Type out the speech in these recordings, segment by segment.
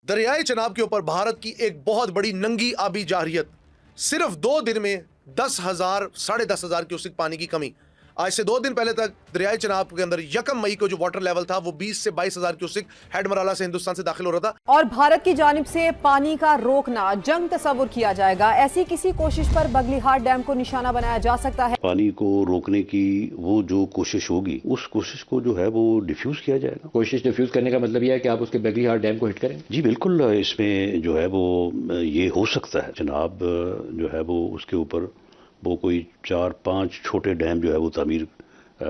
दरियाए चनाब के ऊपर भारत की एक बहुत बड़ी नंगी आबी जारियत, सिर्फ 2 दिन में 10,000 10,500 क्यूसिक पानी की कमी। आज से 2 दिन पहले तक दरियाए चनाब के अंदर 1 मई को जो वाटर लेवल था वो 20 से 22,000 क्यूसिक हेड मराला से हिंदुस्तान से दाखिल हो रहा था। और भारत की जानिब से पानी का रोकना जंग तस्वुर किया जाएगा। ऐसी किसी कोशिश पर बगलिहाट डैम को निशाना बनाया जा सकता है। पानी को रोकने की वो जो कोशिश होगी, उस कोशिश को जो है वो डिफ्यूज किया जाएगा। कोशिश डिफ्यूज करने का मतलब यह है कि आप उसके बगलिहाट डैम को हिट करें। जी बिल्कुल, इसमें जो है वो ये हो सकता है जनाब, जो है वो उसके ऊपर वो कोई 4-5 छोटे डैम जो है वो तामीर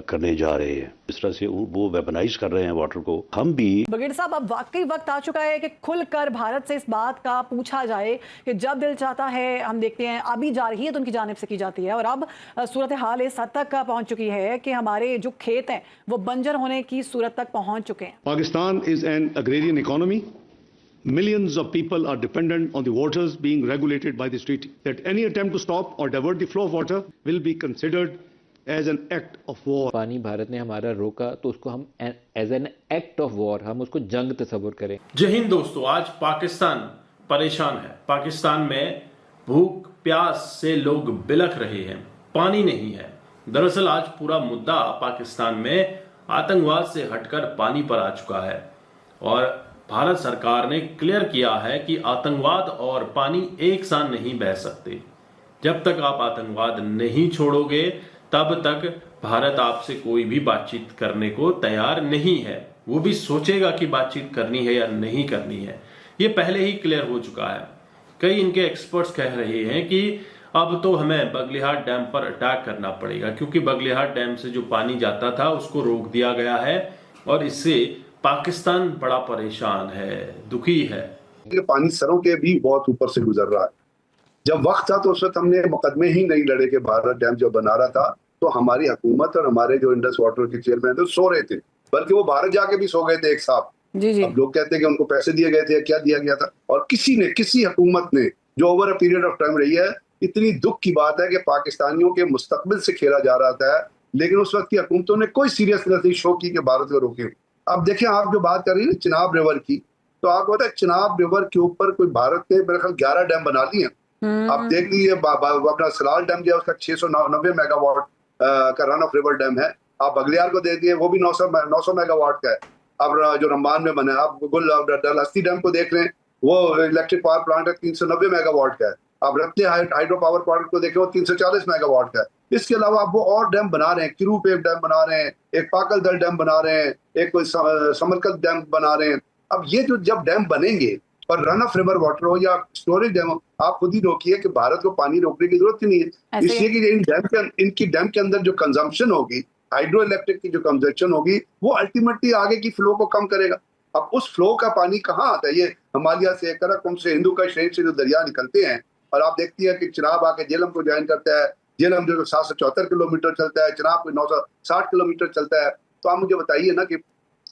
करने जा रहे हैं। इस तरह से वो वेपनाइज कर रहे हैं वाटर को। हम भी बघेल साहब, अब वाकई वक्त आ चुका है कि खुलकर भारत से इस बात का पूछा जाए कि जब दिल चाहता है, हम देखते हैं अभी जा रही है तो उनकी जानिब से की जाती है, और अब सूरत हाल इस हद तक पहुंच चुकी है कि हमारे जो खेत हैं वो बंजर होने की सूरत तक पहुंच चुके हैं। Pakistan is an agrarian economy. Millions of people are dependent on the waters being regulated by this treaty. That any attempt to stop or divert the flow of water will be considered as an act of war. पानी भारत ने हमारा रोका तो उसको हम as an act of war, हम उसको जंग तस्वुर करें। जय हिंद दोस्तों, आज पाकिस्तान परेशान है। पाकिस्तान में भूख प्यास से लोग बिलख रहे हैं, पानी नहीं है। दरअसल आज पूरा मुद्दा पाकिस्तान में आतंकवाद से हटकर पानी पर आ चुका है और भारत सरकार ने क्लियर किया है कि आतंकवाद और पानी एक साथ नहीं बह सकते। जब तक आप आतंकवाद नहीं छोड़ोगे तब तक भारत आपसे कोई भी बातचीत करने को तैयार नहीं है। वो भी सोचेगा कि बातचीत करनी है या नहीं करनी है। ये पहले ही क्लियर हो चुका है। कई इनके एक्सपर्ट्स कह रहे हैं कि अब तो हमें बगलिहाट डैम पर अटैक करना पड़ेगा, क्योंकि बगलिहाट डैम से जो पानी जाता था उसको रोक दिया गया है और इससे पाकिस्तान बड़ा परेशान है, दुखी है। ये पानी सरों के भी बहुत ऊपर से गुजर रहा है। जब वक्त था तो उस वक्त हमने मुकदमे ही नहीं लड़े कि भारत डैम जब बना रहा था तो हमारी हुकूमत और हमारे जो इंडस वाटर के चेयरमैन थे सो रहे थे, बल्कि वो भारत जाके भी सो गए थे एक साथ। अब लोग कहते हैं कि उनको पैसे दिए गए थे, क्या दिया गया था। और किसी हुकूमत ने जो over a period of time रही है, इतनी दुख की बात है कि पाकिस्तानियों के मुस्तकबिल से खेला जा रहा था, लेकिन उस वक्त की हुकूमतों ने कोई सीरियसनेस नहीं शो की कि भारत को रोके। अब देखिए, आप जो बात कर रही है चिनाब रिवर की, तो आपको पता है चिनाब रिवर के ऊपर कोई भारत ने मेरे ख्याल 11 डैम बना लिए हैं। आप देख लीजिए, अपना सलाल डैम जो है उसका 690 मेगावाट का रन ऑफ रिवर डैम है। आप बगलियार को दे दिए, वो भी 900 मेगावाट का है। अब जो रमबान में बना है, आप डलहस्ती डैम को देख लें, वो इलेक्ट्रिक पावर प्लांट है 390 मेगावाट का है। आप रत्ते हाइड्रो पावर प्लांट को देखें, वो 340 मेगावाट का है। इसके अलावा आप वो और डैम बना रहे हैं, किरू पे एक डैम बना रहे हैं, एक पाकल दल डैम बना रहे हैं, एक कोई समरकंद डैम बना रहे हैं। अब ये जो जब डैम बनेंगे और रन ऑफ रिवर वाटर हो या स्टोरेज डैम हो, आप खुद ही रोकिए कि भारत को पानी रोकने की जरूरत ही नहीं है। इसलिए कि इनकी डैम के अंदर जो कंजम्पशन होगी, हाइड्रो इलेक्ट्रिक की जो कंजम्पशन होगी, वो अल्टीमेटली आगे की फ्लो को कम करेगा। अब उस फ्लो का पानी कहाँ आता है? ये हिमालय से, कराकुम से, हिंदू का शहर से जो दरिया निकलते हैं, और आप देखती है कि चिनाब आके जेलम को ज्वाइन करता है। जेलम जो 774 किलोमीटर चलता है, चिनाब को 960 किलोमीटर चलता है। तो आप मुझे बताइए ना कि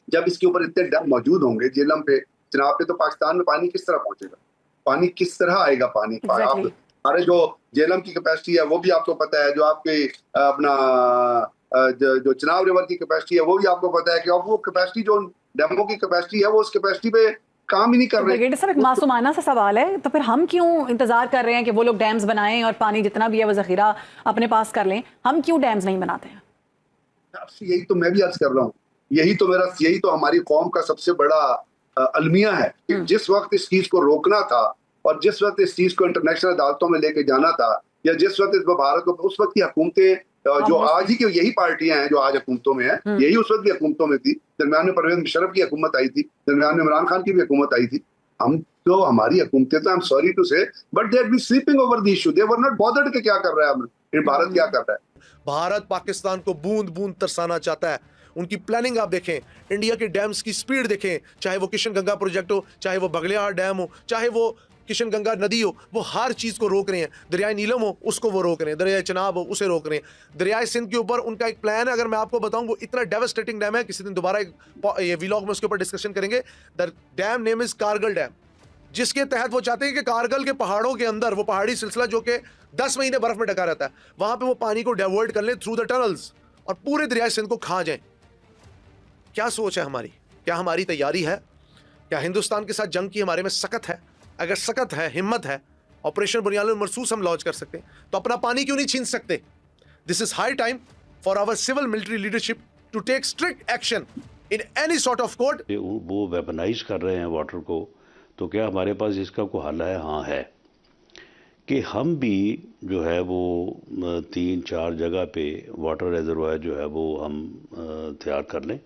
जब इसके ऊपर इतने डैम मौजूद होंगे जेलम पे, चिनाब पे, तो पाकिस्तान में पानी किस तरह पहुंचेगा? पानी किस तरह आएगा? पानी आप हमारे जो जेलम की कैपेसिटी है वो भी आपको पता है, जो आपके अपना जो चिनाब रिवर की कैपेसिटी है वो भी आपको पता है कि अब वो कैपेसिटी जो डैमों की कैपेसिटी है वो उस कैपेसिटी पे काम ही नहीं कर रहे। सर, एक मासूमाना सा सवाल है, तो फिर हम क्यों इंतजार कर रहे हैं कि वो लोग डैम्स बनाएं और पानी जितना भी है वो जखीरा अपने पास कर लें? हम क्यों डैम्स नहीं बनाते हैं? यही तो मैं भी अर्ज कर रहा हूँ, यही तो हमारी कौम का सबसे बड़ा अलमिया है कि जिस वक्त इस चीज को रोकना था और जिस वक्त इस चीज को इंटरनेशनल अदालतों में लेके जाना था, या जिस वक्त इस भारत को, उस वक्त की हुकूमतें जो आज ही की यही पार्टियां हैं जो आज हुकूमतों में है, यही उस वक्त की हुकूमतों में थी। दरमियान में परवेज मुशर्रफ की हुकूमत आई थी, दरमियान में इमरान खान की भी हुकूमत आई थी। हम तो, हमारी हुकूमतें तो, I am sorry to say, but they had been sleeping over the issue, they were not bothered कि क्या कर रहा है भारत, क्या कर रहा है। भारत पाकिस्तान को बूंद बूंद तरसाना चाहता है। उनकी प्लानिंग आप देखें, इंडिया के डैम्स की स्पीड देखें, चाहे वो किशन गंगा प्रोजेक्ट हो, चाहे वो बगलिहाट डैम हो, चाहे वो किशन गंगा नदी हो, वो हर चीज को रोक रहे हैं। दरियाए नीलम हो उसको वो रोक रहे हैं, दरियाए चनाब हो उसे रोक रहे हैं। दरियाए सिंध के ऊपर उनका एक प्लान है, अगर मैं आपको बताऊं, वो इतना डेवास्टेटिंग डैम है, किसी दिन दोबारा ये व्लॉग में उसके ऊपर डिस्कशन करेंगे। The dam name is Kargil dam, जिसके तहत वो चाहते हैं कि कारगिल के पहाड़ों के अंदर, वो पहाड़ी सिलसिला जो कि 10 महीने बर्फ में ढका रहता है, वहां पे वो पानी को डाइवर्ट कर लें थ्रू द टनल्स और पूरे दरियाए सिंध को खा जाएं। क्या सोच है हमारी? क्या हमारी तैयारी है क्या हिंदुस्तान के साथ जंग की हमारे में सकत है? अगर सकत है, हिम्मत है, ऑपरेशन बुनियाद मरसूस हम लॉन्च कर सकते हैं, तो अपना पानी क्यों नहीं छीन सकते? This is high time for our civil military leadership to take strict action in any sort of court. वो वेपनाइज कर रहे हैं वाटर को, तो क्या हमारे पास इसका कोई हल है? हाँ है, कि हम भी जो है वो 3-4 जगह पे वाटर रिजर्वायर जो है वो हम तैयार कर लें।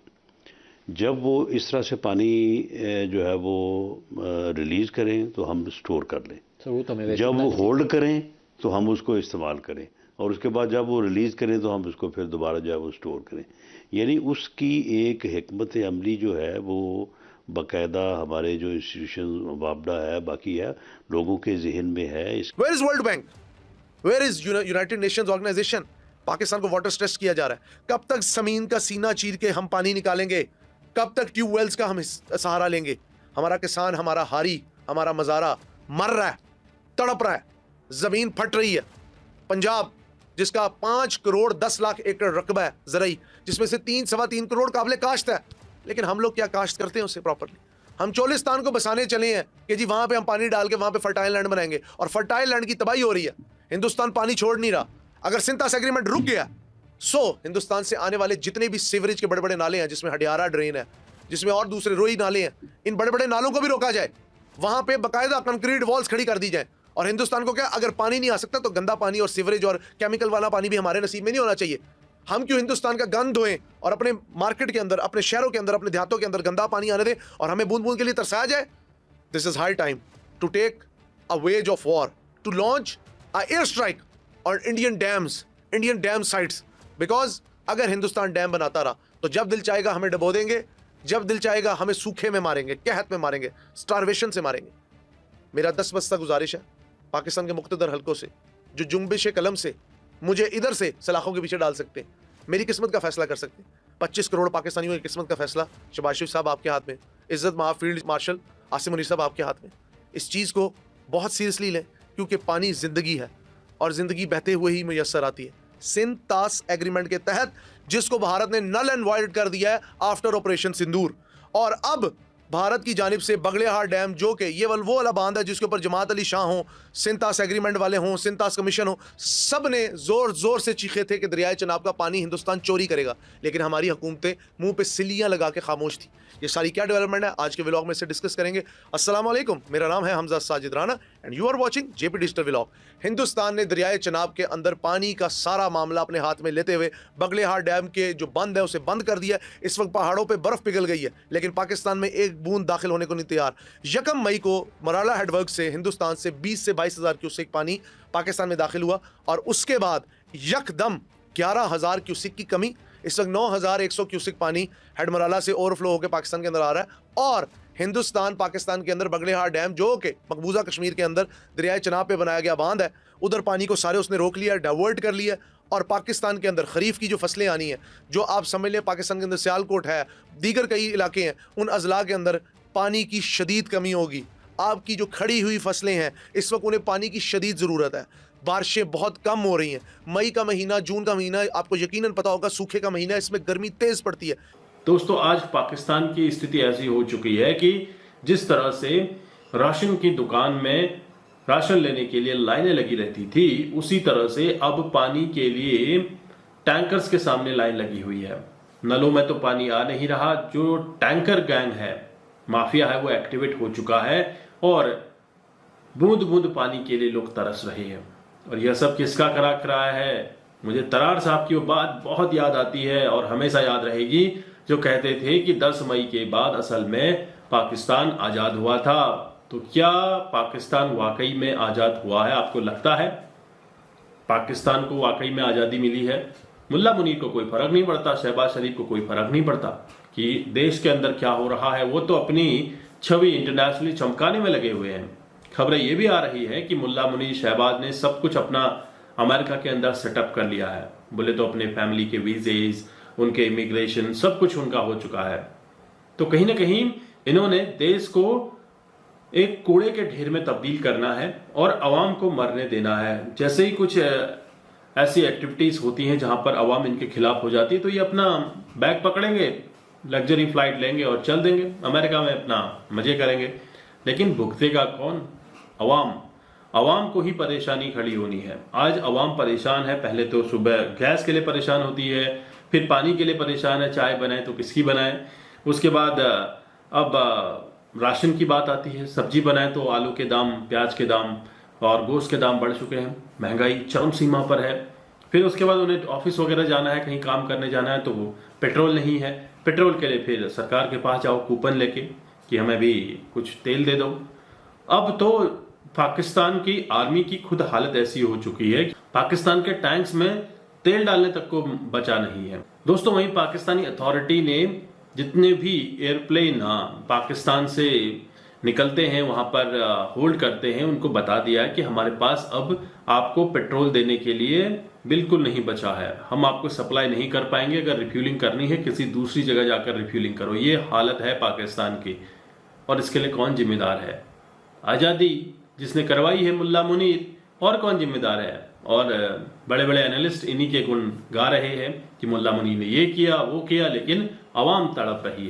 जब वो इस तरह से पानी जो है वो रिलीज करें तो हम स्टोर कर लें। जब वो होल्ड करें तो हम उसको इस्तेमाल करें, और उसके बाद जब वो रिलीज करें तो हम उसको फिर दोबारा जो है वो स्टोर करें। यानी उसकी एक हिकमत अमली जो है वो बाकायदा हमारे जो इंस्टीट्यूशन वापडा है, बाकी है, लोगों के जहन में है। Where is World Bank? Where is United Nations Organisation? Pakistan को वाटर स्ट्रेस किया जा रहा है। कब तक जमीन का सीना चीर के हम पानी निकालेंगे? कब तक ट्यूबवेल्स का हम सहारा लेंगे? हमारा किसान, हमारा हारी, हमारा मजारा मर रहा है, तड़प रहा है, जमीन फट रही है। पंजाब जिसका 5 करोड़ 10 लाख एकड़ रकबा है ज़राई, जिसमें से 3-3.25 करोड़ काबिले काश्त है, लेकिन हम लोग क्या काश्त करते हैं उससे प्रॉपरली? हम चोलिस्तान को बसाने चले हैं कि जी वहां पे हम पानी डाल के वहां पे फर्टाइल लैंड बनाएंगे, और फर्टाइल लैंड की तबाही हो रही है। हिंदुस्तान पानी छोड़ नहीं रहा। अगर सिंथास एग्रीमेंट रुक गया, सो हिंदुस्तान से आने वाले जितने भी सीवरेज के बड़े बड़े नाले हैं, जिसमें हडियारा ड्रेन है, जिसमें और दूसरे रोई नाले हैं, इन बड़े बड़े नालों को भी रोका जाए, वहां पे बाकायदा कंक्रीट वॉल्स खड़ी कर दी जाए। और हिंदुस्तान को क्या, अगर पानी नहीं आ सकता तो गंदा पानी और सीवरेज और केमिकल वाला पानी भी हमारे नसीब में नहीं होना चाहिए। हम क्यों हिंदुस्तान का गंद धोएं और अपने मार्केट के अंदर, अपने शहरों के अंदर, अपने देहातों के अंदर गंदा पानी आने दें और हमें बूंद बूंद के लिए तरसाया जाए? This is high time to take a wage of war, to launch a air strike और इंडियन डैम साइट्स। बिकॉज अगर हिंदुस्तान डैम बनाता रहा तो जब दिल चाहेगा हमें डबो देंगे, जब दिल चाहेगा हमें सूखे में मारेंगे, कहत में मारेंगे, स्टारवेशन से मारेंगे। मेरा 10 बस्ता गुजारिश है पाकिस्तान के मुख्तदर हलकों से, जो जुम्बिश कलम से मुझे इधर से सलाखों के पीछे डाल सकते हैं, मेरी किस्मत का फैसला कर सकते हैं। 25 करोड़ पाकिस्तानियों की किस्मत का फैसला शहबाज शरीफ साहब आपके हाथ में, इज्जत माफ फील्ड मार्शल आसिम मुनीर साहब आपके हाथ में। इस चीज़ को बहुत सीरियसली लें, क्योंकि पानी जिंदगी है और जिंदगी बहते हुए ही मुयस्सर आती है। सिंथास एग्रीमेंट के तहत, जिसको भारत ने नल एंड वाइड कर दिया है आफ्टर ऑपरेशन सिंदूर, और अब भारत की जानिब से बगलेहार डैम, जो कि ये वो वाला बांध है जिसके ऊपर जमात अली शाह हों, सिंथास एग्रीमेंट वाले हों, सिंथास कमीशन हो, सब ने जोर जोर से चीखे थे कि दरियाए चनाब का पानी हिंदुस्तान चोरी करेगा, लेकिन हमारी हुकूमतें मुंह पे सिलियां लगा के खामोश थी। ये सारी क्या डेवलपमेंट है, आज के व्लॉग में से डिस्कस करेंगे। अस्सलाम वालेकुम, मेरा नाम है Hamza Sajid Rana and you are watching JP digital vlog. Hindustan ने दरियाए चनाब के अंदर पानी का सारा मामला अपने हाथ में लेते हुए बगलेहार डैम के जो बंद है उसे बंद कर दिया। इस वक्त पहाड़ों पे बर्फ पिघल गई है, लेकिन पाकिस्तान में एक बूंद दाखिल होने को नहीं तैयार। 1 मई को मराला हेडवर्क से हिंदुस्तान से 20 से 22 हज़ार क्यूसेक पानी पाकिस्तान में दाखिल हुआ, और उसके बाद यकदम 11,000 क्यूसेक की कमी। इस वक्त 9,100 क्यूसेक पानी हेडमराला से ओवरफ्लो होकर पाकिस्तान के अंदर आ रहा है, और हिंदुस्तान पाकिस्तान के अंदर बगलेहार डैम, जो कि मकबूजा कश्मीर के अंदर दरियाए चनाब पे बनाया गया बांध है, उधर पानी को सारे उसने रोक लिया, डाइवर्ट कर लिया। और पाकिस्तान के अंदर खरीफ की जो फसलें आनी है, जो आप समझ लें पाकिस्तान के अंदर सियालकोट है, दीगर कई इलाके हैं, उन अजला के अंदर पानी की शदीद कमी होगी। आपकी जो खड़ी हुई फसलें हैं इस वक्त उन्हें पानी की शदीद ज़रूरत है। बारिशें बहुत कम हो रही हैं। मई का महीना, जून का महीना, आपको यकीनन पता होगा सूखे का महीना, इसमें गर्मी तेज पड़ती है। दोस्तों, आज पाकिस्तान की स्थिति ऐसी हो चुकी है कि जिस तरह से राशन की दुकान में राशन लेने के लिए लाइनें लगी रहती थी, उसी तरह से अब पानी के लिए टैंकर्स के सामने लाइन लगी हुई है। नलों में तो पानी आ नहीं रहा। जो टैंकर गैंग है, माफिया है, वो एक्टिवेट हो चुका है और बूंद बूंद पानी के लिए लोग तरस रहे हैं। और यह सब किसका करा है? मुझे तरार साहब की वो बात बहुत याद आती है और हमेशा याद रहेगी, जो कहते थे कि 10 मई के बाद असल में पाकिस्तान आज़ाद हुआ था। तो क्या पाकिस्तान वाकई में आज़ाद हुआ है? आपको लगता है पाकिस्तान को वाकई में आज़ादी मिली है? मुल्ला मुनीर को कोई फर्क नहीं पड़ता, शहबाज शरीफ को कोई फर्क नहीं पड़ता कि देश के अंदर क्या हो रहा है। वो तो अपनी छवि इंटरनेशनली चमकाने में लगे हुए हैं। खबरें ये भी आ रही है कि मुल्ला मुनीर, शहबाज ने सब कुछ अपना अमेरिका के अंदर सेटअप कर लिया है। बोले तो अपने फैमिली के वीजेज, उनके इमिग्रेशन, सब कुछ उनका हो चुका है। तो कहीं ना कहीं इन्होंने देश को एक कूड़े के ढेर में तब्दील करना है और अवाम को मरने देना है। जैसे ही कुछ ऐसी एक्टिविटीज होती हैं जहां पर अवाम इनके खिलाफ हो जाती है, तो ये अपना बैग पकड़ेंगे, लग्जरी फ्लाइट लेंगे और चल देंगे, अमेरिका में अपना मजे करेंगे। लेकिन भुगतेगा कौन? अवाम। अवाम को ही परेशानी खड़ी होनी है। आज अवाम परेशान है। पहले तो सुबह गैस के लिए परेशान होती है, फिर पानी के लिए परेशान है, चाय बनाए तो किसकी बनाए। उसके बाद अब राशन की बात आती है, सब्जी बनाए तो आलू के दाम, प्याज के दाम और गोश्त के दाम बढ़ चुके हैं, महंगाई चरम सीमा पर है। फिर उसके बाद उन्हें ऑफिस वगैरह जाना है, कहीं काम करने जाना है तो वो पेट्रोल नहीं है। पेट्रोल के लिए फिर सरकार के पास जाओ कूपन लेके कि हमें भी कुछ तेल दे दो। अब तो पाकिस्तान की आर्मी की खुद हालत ऐसी हो चुकी है कि पाकिस्तान के टैंक्स में तेल डालने तक को बचा नहीं है। दोस्तों, वहीं पाकिस्तानी अथॉरिटी ने जितने भी एयरप्लेन पाकिस्तान से निकलते हैं, वहां पर होल्ड करते हैं, उनको बता दिया है कि हमारे पास अब आपको पेट्रोल देने के लिए बिल्कुल नहीं बचा है, हम आपको सप्लाई नहीं कर पाएंगे। अगर रिफ्यूलिंग करनी है किसी दूसरी जगह जाकर रिफ्यूलिंग करो। ये हालत है पाकिस्तान की, और इसके लिए कौन जिम्मेदार है? आज़ादी जिसने करवाई है मुल्ला मुनीर, और कौन जिम्मेदार है? और बड़े बड़े एनालिस्ट इन्हीं के गुण गा रहे हैं कि मुल्ला मुनीर ने ये किया वो किया, लेकिन अवाम तड़प रही है।